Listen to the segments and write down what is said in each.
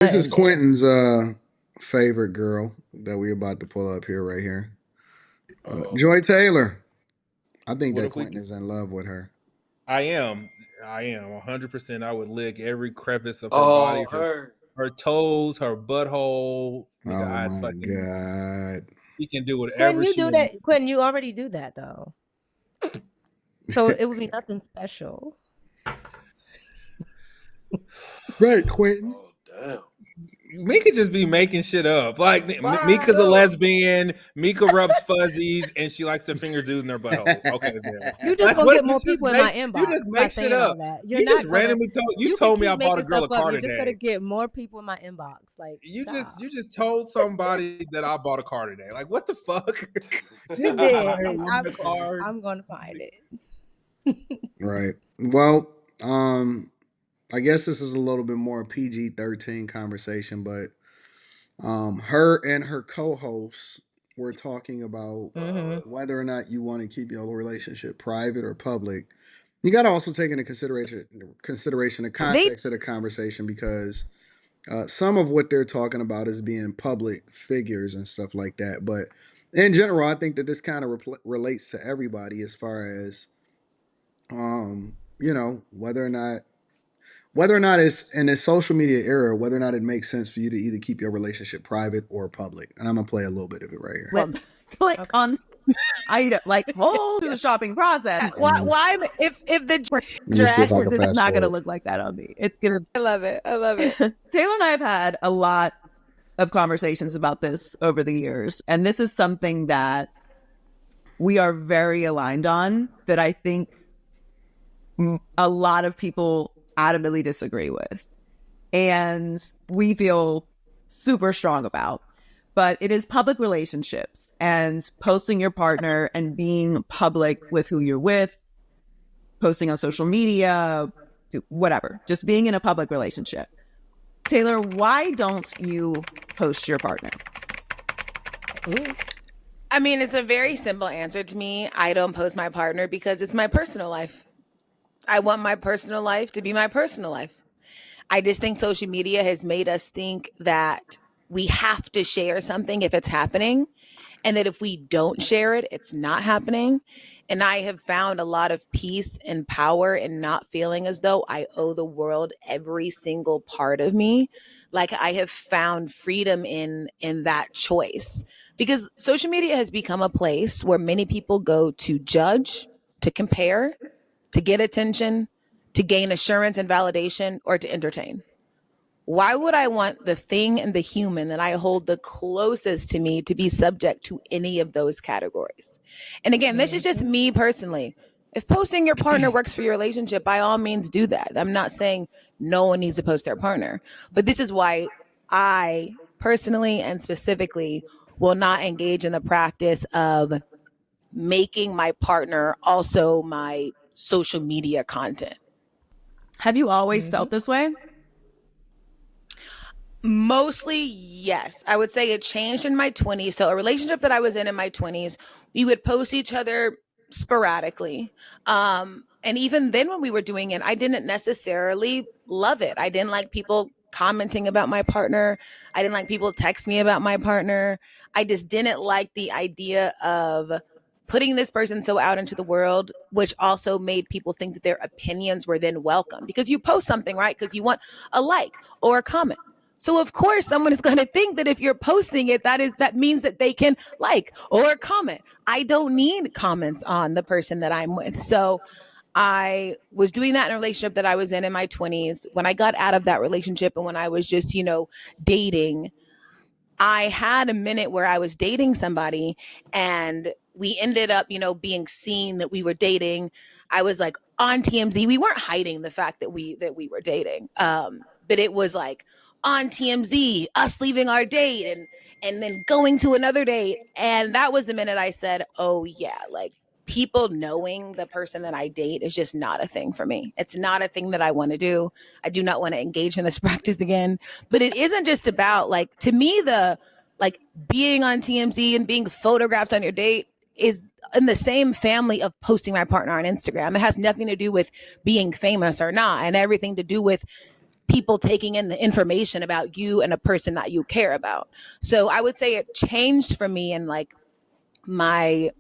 This is Quentin's favorite girl that we about to pull up here right here. Oh, Joy Taylor. I think what that if we? Quentin is in love with her. I am. I am 100%. I would lick every crevice of her body, Oh, her her. her toes, her butthole. Nigga, Oh I'd my fucking. god. She can do Quentin, whatever you she do wants. that. Quentin, you already do that though. So it would be nothing special. Right, Quentin. Oh, damn. Mika just be making shit up. Like Mika's a No. lesbian. Mika rubs fuzzies, and she likes to finger dudes in their buttholes. Okay, then. You just Like, gonna what get you more just people in make? my You just inbox by make shit saying all up. that. You're You just not gonna. randomly told. You You can told me keep I bought a making girl stuff a up. car You're just gonna today. get more people in my inbox. Like You stop. just told somebody that I bought a car today. Like, what the fuck? You I bought did, a and woman a car. I'm gonna find it. Right. Well, I guess this is a little bit more PG-13 conversation, but her and her co-hosts were talking about Mm-hmm. whether or not you want to keep your relationship private or public. You got to also take into consideration the context of the conversation because some of what they're talking about is being public figures and stuff like that. But in general, I think that this kind of relates to everybody as far as whether or not it's in this social media era, whether or not it makes sense for you to either keep your relationship private or public. And I'm gonna play a little bit of it right here. Click on item, like whole through the shopping process. Why if the Let me see dress? if I can It's fast not going to forward. look like that on me. It's going I love it. I love it. to. Taylor and I have had a lot of conversations about this over the years, and this is something that we are very aligned on. That I think a lot of people adamantly disagree with, and we feel super strong about. But it is public relationships and posting your partner and being public with who you're with, posting on social media, whatever, just being in a public relationship. Taylor, why don't you post your partner? I mean, it's a very simple answer to me. I don't post my partner because it's my personal life. I want my personal life to be my personal life. I just think social media has made us think that we have to share something if it's happening, and that if we don't share it, it's not happening. And I have found a lot of peace and power in not feeling as though I owe the world every single part of me. Like I have found freedom in that choice. Because social media has become a place where many people go to judge, to compare, to get attention, to gain assurance and validation, or to entertain. Why would I want the thing and the human that I hold the closest to me to be subject to any of those categories? And again, this is just me personally. If posting your partner works for your relationship, by all means do that. I'm not saying no one needs to post their partner, but this is why I personally and specifically will not engage in the practice of making my partner also my social media content. Have you always felt this way? Mostly, yes. I would say it changed in my 20s. So, a relationship that I was in my 20s, we would post each other sporadically. And even then, when we were doing it, I didn't necessarily love it. I didn't like people commenting about my partner. I didn't like people text me about my partner. I just didn't like the idea of putting this person so out into the world, which also made people think that their opinions were then welcome because you post something, right? Because you want a like or a comment. So of course someone is going to think that if you're posting it, that means that they can like or comment. I don't need comments on the person that I'm with. So I was doing that in a relationship that I was in my 20s. When I got out of that relationship and when I was just, dating, I had a minute where I was dating somebody and we ended up, being seen that we were dating. I was like on TMZ. We weren't hiding the fact that we were dating. But it was like on TMZ, us leaving our date and then going to another date. And that was the minute I said, "Oh yeah, like people knowing the person that I date is just not a thing for me. It's not a thing that I want to do. I do not want to engage in this practice again." But it isn't just about like, to me, the like being on TMZ and being photographed on your date is in the same family of posting my partner on Instagram. It has nothing to do with being famous or not, and everything to do with people taking in the information about you and a person that you care about. So I would say it changed for me in like my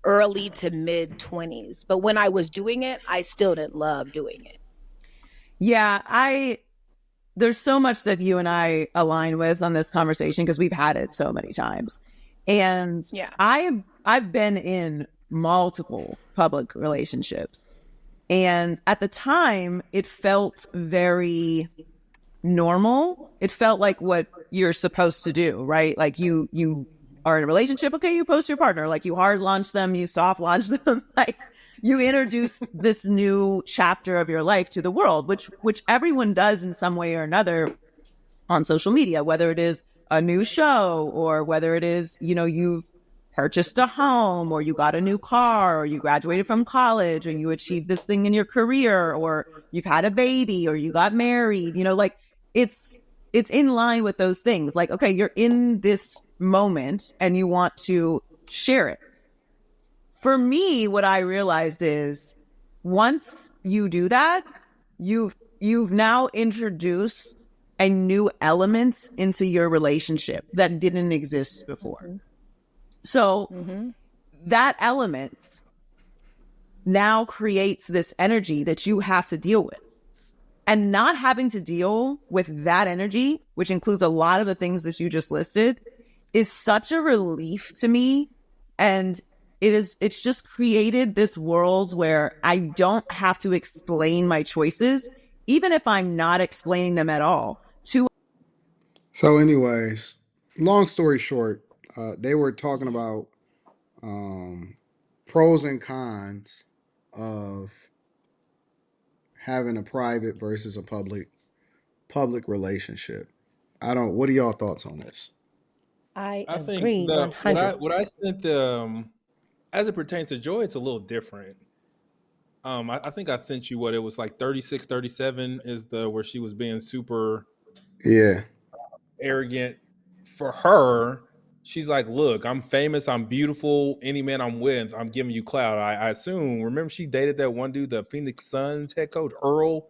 early to mid 20s. But when I was doing it, I still didn't love doing it. Yeah, there's so much that you and I align with on this conversation because we've had it so many times. And Yeah. I've been in multiple public relationships. And at the time, it felt very normal. It felt like what you're supposed to do, right? Like you are in a relationship, okay, you post your partner, like you hard launch them, you soft launch them, like you introduce this new chapter of your life to the world, which everyone does in some way or another on social media, whether it is a new show or whether it is, you've purchased a home or you got a new car or you graduated from college or you achieved this thing in your career or you've had a baby or you got married, like it's in line with those things. Like, okay, you're in this moment and you want to share it. For me, what I realized is once you do that, you've now introduced a new element into your relationship that didn't exist before. So that element now creates this energy that you have to deal with. And not having to deal with that energy, which includes a lot of the things that you just listed, is such a relief to me. And it's just created this world where I don't have to explain my choices, even if I'm not explaining them at all. So, anyways, long story short, they were talking about pros and cons of having a private versus a public relationship. What are y'all thoughts on this? I I think agree the what 100%. I sent as it pertains to Joy, it's a little different. I think I sent you what it was like 36, 37 is the where she was being super Yeah. arrogant. For her, she's like, look, I'm famous, I'm beautiful. Any man I'm with, I'm giving you clout. I assume. Remember, she dated that one dude, the Phoenix Suns head coach, Earl.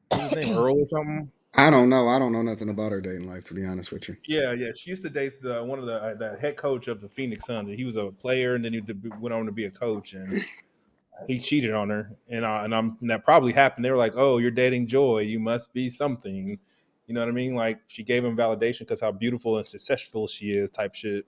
What's his name, Earl or something? I don't know. I don't know nothing about her dating life, to be honest with you. Yeah. She used to date one of the head coach of the Phoenix Suns. And he was a player, and then went on to be a coach, and he cheated on her. And that probably happened. They were like, "Oh, you're dating Joy. You must be something." You know what I mean? Like she gave him validation because how beautiful and successful she is, type shit.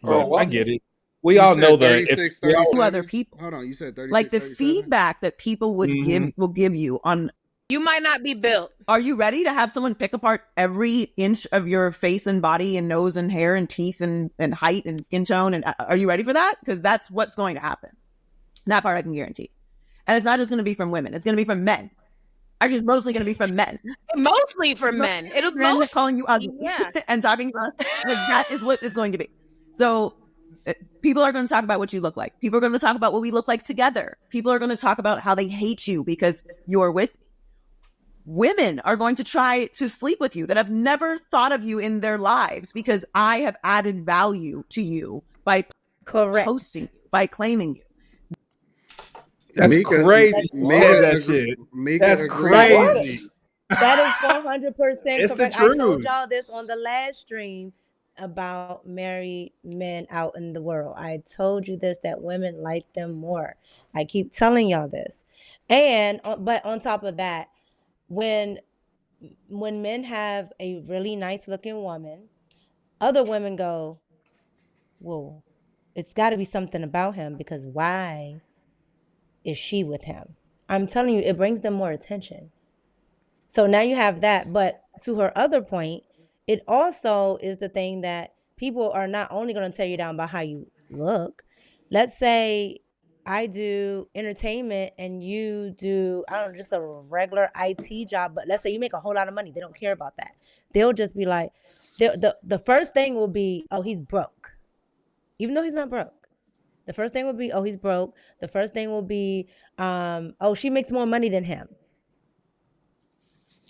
But I get it. We You all know said the 36, we all, 37? To other people. Hold on, you said 36, Like the 37? feedback that people will give you on, You might not be built. are you ready to have someone pick apart every inch of your face and body and nose and hair and teeth and height and skin tone? And are you ready for that? Because that's what's going to happen. That part I can guarantee. And it's not just going to be from women. It's going to be from men. Actually, it's mostly going to be from men. Mostly for men. It'll Men most calling you ugly, yeah. and talking about like that is what it's going to be. So people are going to talk about what you look like. People are going to talk about what we look like together. People are going to talk about how they hate you because you're with me. Women are going to try to sleep with you that have never thought of you in their lives because I have added value to you by posting you, by claiming you. that's Mika- crazy. Mika Says that agree- shit. Mika That's agrees. crazy. That is 400% It's the correct. I told truth. y'all this on the last stream about married men out in the world. I told you this, that women like them more. I keep telling y'all this. And but on top of that, when men have a really nice looking woman, other women go, well, it's got to be something about him because why is she with him? I'm telling you, it brings them more attention. So now you have that. But to her other point, it also is the thing that people are not only going to tear you down by how you look. Let's say I do entertainment and you do, I don't know, just a regular IT job. But let's say you make a whole lot of money. They don't care about that. They'll just be like, the first thing will be, oh, he's broke. Even though he's not broke. The first thing will be, oh, he's broke. The first thing will be, oh, she makes more money than him.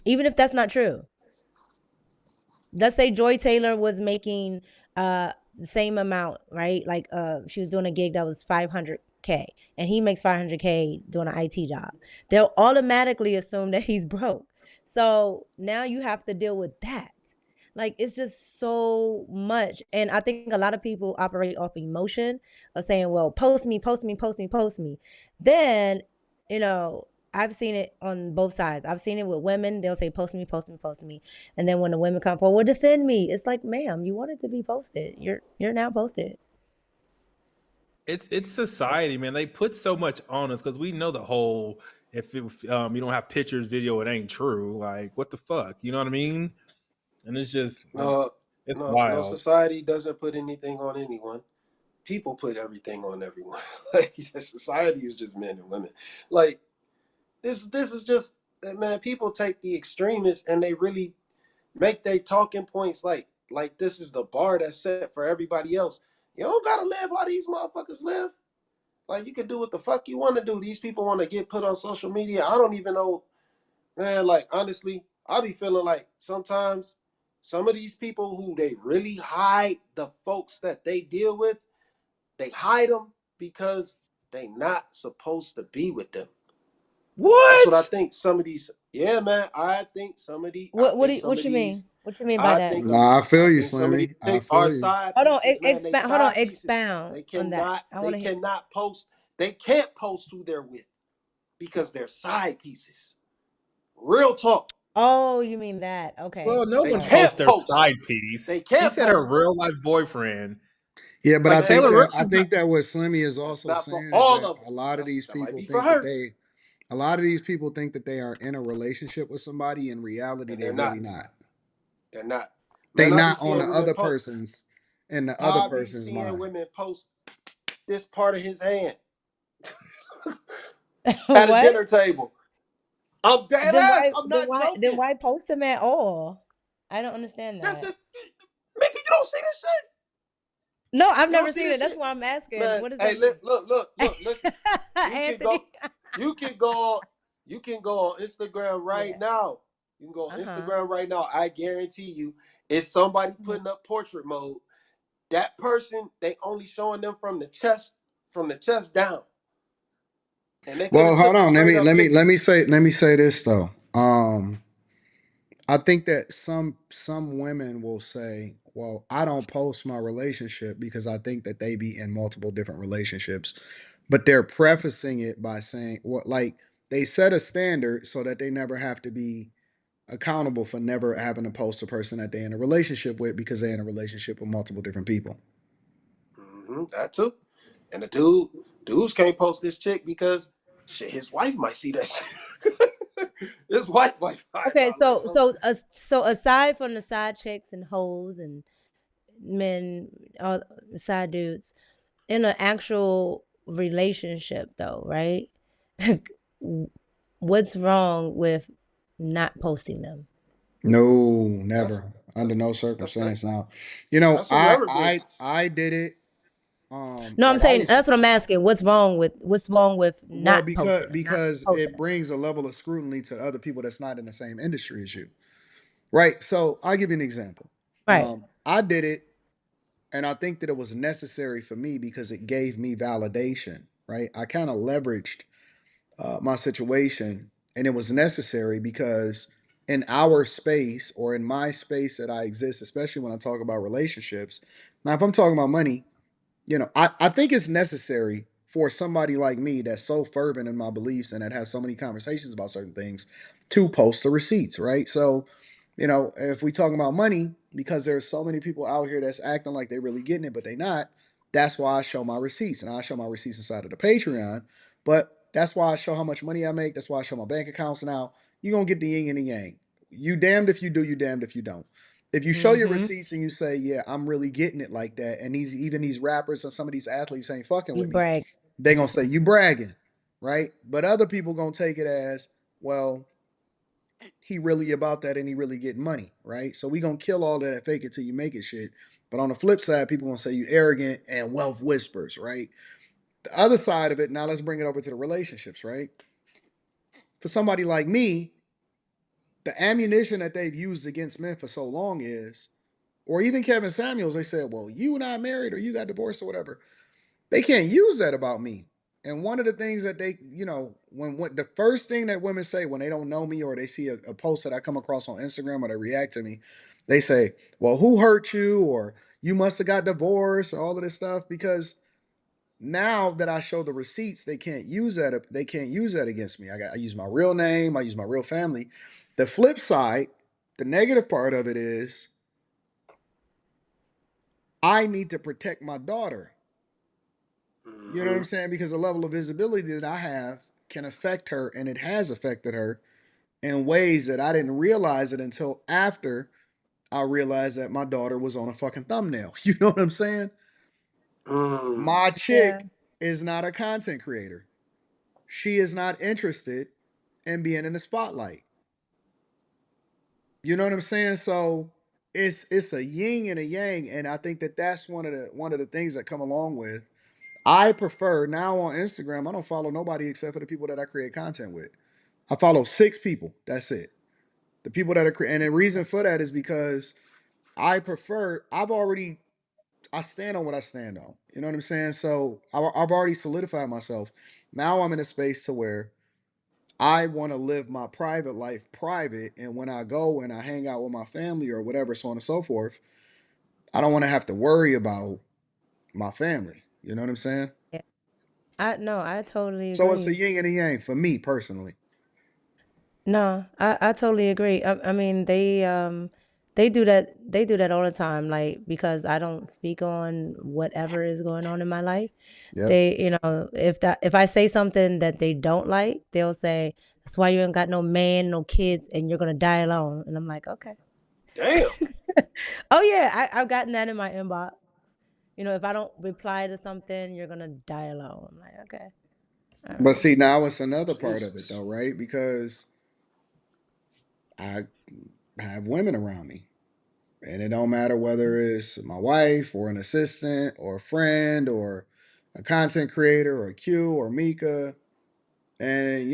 Even if that's not true. Let's say Joy Taylor was making the same amount, right? Like she was doing a gig that was $500K and he makes $500K doing an IT job. They'll automatically assume that he's broke. So now you have to deal with that. Like, it's just so much. And I think a lot of people operate off emotion of saying, well, post me, post me, post me, post me. Then, you know, I've seen it on both sides. I've seen it with women. They'll say, post me, post me, post me. And then when the women come forward, defend me. It's like, ma'am, you wanted to be posted. You're now posted. It's society, man. They put so much on us because we know the whole if it, you don't have pictures, video, it ain't true. Like what the fuck, you know what I mean? And it's just No, it's no, wild. society doesn't put anything on anyone. People put everything on everyone. Like society is just men and women. Like this is just man. People take the extremists and they really make their talking points like this is the bar that's set for everybody else. You don't gotta live how these motherfuckers live. Like you can do what the fuck you want to do. These people want to get put on social media. I don't even know, man. Like honestly, I be feeling like sometimes some of these people who they really hide the folks that they deal with, they hide them because they not supposed to be with them. That's what I What? think. Some of these, yeah, man. I think some of these. What you mean? What you mean by I that? think Nah, I feel I you, think some of these Slimmy. I chicks are feel you. side Hold on, pieces, man. They hold on, side pieces. expound They on that. cannot. I They want to hear. cannot post. They can't post who they're with because they're side pieces. Real talk. Oh, you mean that? Okay. Well, no They one All right. posts can't their post. side piece. They She can't said her post. real life boyfriend. Yeah, but Like Taylor Rooks I is not. think that what Slimmy is That's also not for saying is all that of them. a lot of these That might people be for think that her, a lot of these people think that they are in a relationship with somebody. In reality, and they they're not. really not. They're not. They Man, I be not on the seeing women other post. person's in the other I be person's seeing mind. women post this part of his hand at a What? dinner table. I'm dead Then ass. why? I'm Then not why? Then joking. why post them at all? I don't understand This that. is, Mickey, you don't see this shit? No, I've You don't never see seen it. this That's shit? why I'm asking. Man, What does hey, that mean? look, listen. You can go, Anthony. you can go on, you can go on Instagram right Yeah. now. You can go on Uh-huh. Instagram right now. I guarantee you, it's somebody putting up portrait mode. That person, they only showing them from the chest down. And they could Well, have hold took a on. straight up picture. Let me say this though. I think that some women will say, "Well, I don't post my relationship because I think that they be in multiple different relationships," but they're prefacing it by saying, "What like they set a standard so that they never have to be accountable for never having to post a person that they're in a relationship with because they're in a relationship with multiple different people." That too. And the dudes can't post this chick because shit, his wife might see that shit. His wife might find Okay, out like some. so aside from the side chicks and hoes and men, all side dudes, in an actual relationship though, right? What's wrong with not posting them? No, That's never. Under no that's that circumstance. Now, you know, that's whoever I business. I did it. No, I'm Like I saying used to. that's what I'm asking. What's wrong with Well, not posting them, not because posting it them? brings a level of scrutiny to other people that's not in the same industry as you, right? So I'll give you an example. Right. I did it, and I think that it was necessary for me because it gave me validation, right? I kind of leveraged my situation, and it was necessary because in our space or in my space that I exist, especially when I talk about relationships. Now, if I'm talking about money, you know, I think it's necessary for somebody like me that's so fervent in my beliefs and that has so many conversations about certain things to post the receipts, right? So, you know, if we talking about money, because there's so many people out here that's acting like they're really getting it, but they not, that's why I show my receipts. And I show my receipts inside of the Patreon. But that's why I show how much money I make. That's why I show my bank accounts now. You're gonna get the yin and the yang. You damned if you do, you damned if you don't. If you show your Mm-hmm. receipts and you say, "Yeah, I'm really getting it like that," and these rappers and some of these athletes ain't fucking You with me, brag. they gonna say you bragging, right? But other people gonna take it as, well, he really about that and he really getting money, right? So we gonna kill all that fake it till you make it shit. But on the flip side, people gonna say you arrogant and wealth whispers, right? The other side of it, now let's bring it over to the relationships, right? For somebody like me, the ammunition that they've used against men for so long is, or even Kevin Samuels, they said, well, you and I married or you got divorced or whatever. They can't use that about me And one of the things that they, when the first thing that women say when they don't know me or they see a post that I come across on Instagram or they react to me, they say, "Well, who hurt you?" or "You must have got divorced," or all of this stuff. Because now that I show the receipts, they can't use that. They can't use that against me. I use my real name. I use my real family. The flip side, the negative part of it is, I need to protect my daughter. You know what I'm saying? Because the level of visibility that I have can affect her, and it has affected her in ways that I didn't realize it until after I realized that my daughter was on a fucking thumbnail. You know what I'm saying? My Yeah. chick is not a content creator. She is not interested in being in the spotlight. You know what I'm saying? So it's a yin and a yang, and I think that that's one of the things that come along with. I prefer now on Instagram. I don't follow nobody except for the people that I create content with. I follow 6 people. That's it. The people that are and the reason for that is because I prefer. I stand on what I stand on. You know what I'm saying? So I've already solidified myself. Now I'm in a space to where I want to live my private life private, and when I go and I hang out with my family or whatever, so on and so forth, I don't want to have to worry about my family. You know what I'm saying? Yeah. I totally So it's a agree. yin and a yang for me personally. No, I totally agree. I mean, they do that all the time, like because I don't speak on whatever is going on in my life. Yep. They, if I say something that they don't like, they'll say, "That's why you ain't got no man, no kids, and you're gonna die alone." And I'm like, okay. Damn. Oh yeah, I've gotten that in my inbox. If I don't reply to something, you're gonna die alone. I'm like, okay, all But right. see, now it's another part of it though, Jesus. right? Because I have women around me. And it don't matter whether it's my wife or an assistant or a friend or a content creator or Q or Mika. And,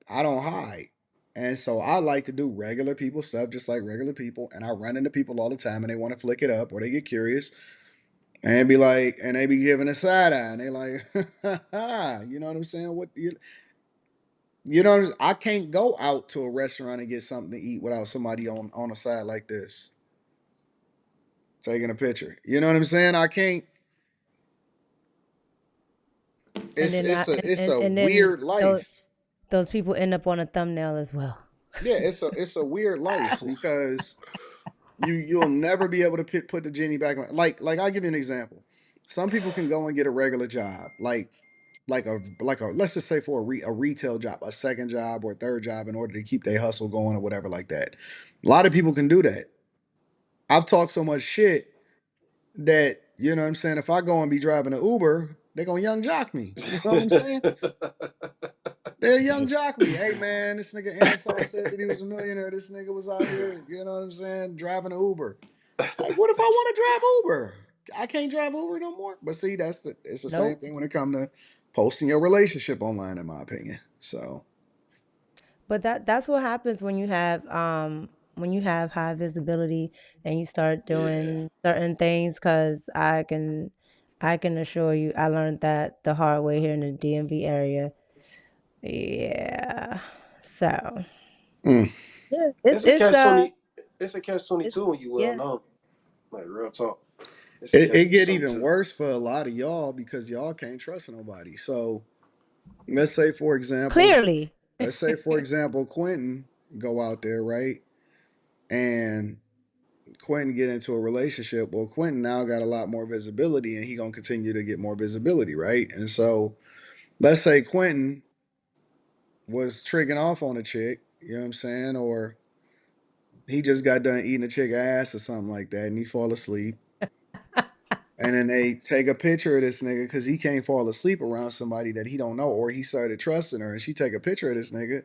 I don't hide. And so I like to do regular people stuff just like regular people. And I run into people all the time and they want to flick it up or they get curious and be like, and they be giving a side eye and they like, you know what I'm saying? I can't go out to a restaurant and get something to eat without somebody on a side like this taking a picture. You know what I'm saying? I can't. And It's then it's I a it's a and then weird life. those people end up on a thumbnail as well. Yeah, it's a weird life because you'll never be able to put the genie back on. Like I'll give you an example. Some people can go and get a regular job, like a let's just say for a retail job, a second job or a third job in order to keep their hustle going or whatever like that. A lot of people can do that. I've talked so much shit that you know what I'm saying. If I go and be driving an Uber, they're gonna young jock me. You know what I'm saying? They're young Just jock me. Hey man, this nigga Anton said that he was a millionaire. This nigga was out here, you know what I'm saying, driving an Uber. Like, what if I want to drive Uber? I can't drive Uber no more. But see, it's the same Nope. thing when it comes to posting your relationship online, in my opinion. So But that's what happens when you have high visibility and you start Yeah. doing certain things. Because I can assure you, I learned that the hard way here in the DMV area. Yeah. So mm. yeah, It's a catch 20. It's a catch 22 it's when you well yeah. known. Like real talk. It's a it catch get even 22. worse for a lot of y'all because y'all can't trust nobody. So let's say, for example, Clearly. Quentin go out there, right? And Quentin get into a relationship. Well, Quentin now got a lot more visibility and he gonna continue to get more visibility, right? And so let's say Quentin was tricking off on a chick, you know what I'm saying? Or he just got done eating a chick ass or something like that and he fall asleep. And then they take a picture of this nigga because he can't fall asleep around somebody that he don't know, or he started trusting her and she take a picture of this nigga.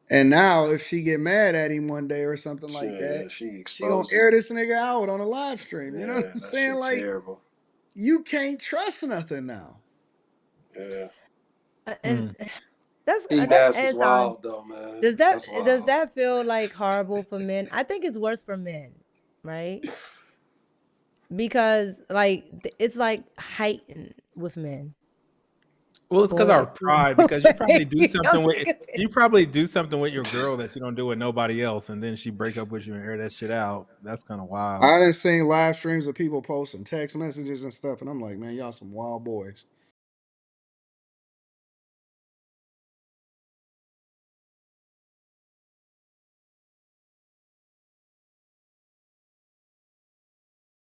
And now if she get mad at him one day or something like that, Yeah, she she gonna exposed him. air this nigga out on a live stream. You know what Yeah, I'm that saying? shit Like, terrible. you can't trust nothing now. Yeah. And Eating that's ass is Anton. wild though, man. Does that That's does wild. that feel like horrible for men? I think it's worse for men, right? Because like it's like heightened with men. Well, it's because our pride. Because you probably do You something don't with take a you probably do something with your girl that you don't do with nobody else, and then she break up with you and air that shit out. That's kind of wild. I done seen live streams of people posting text messages and stuff, and I'm like, man, y'all some wild boys.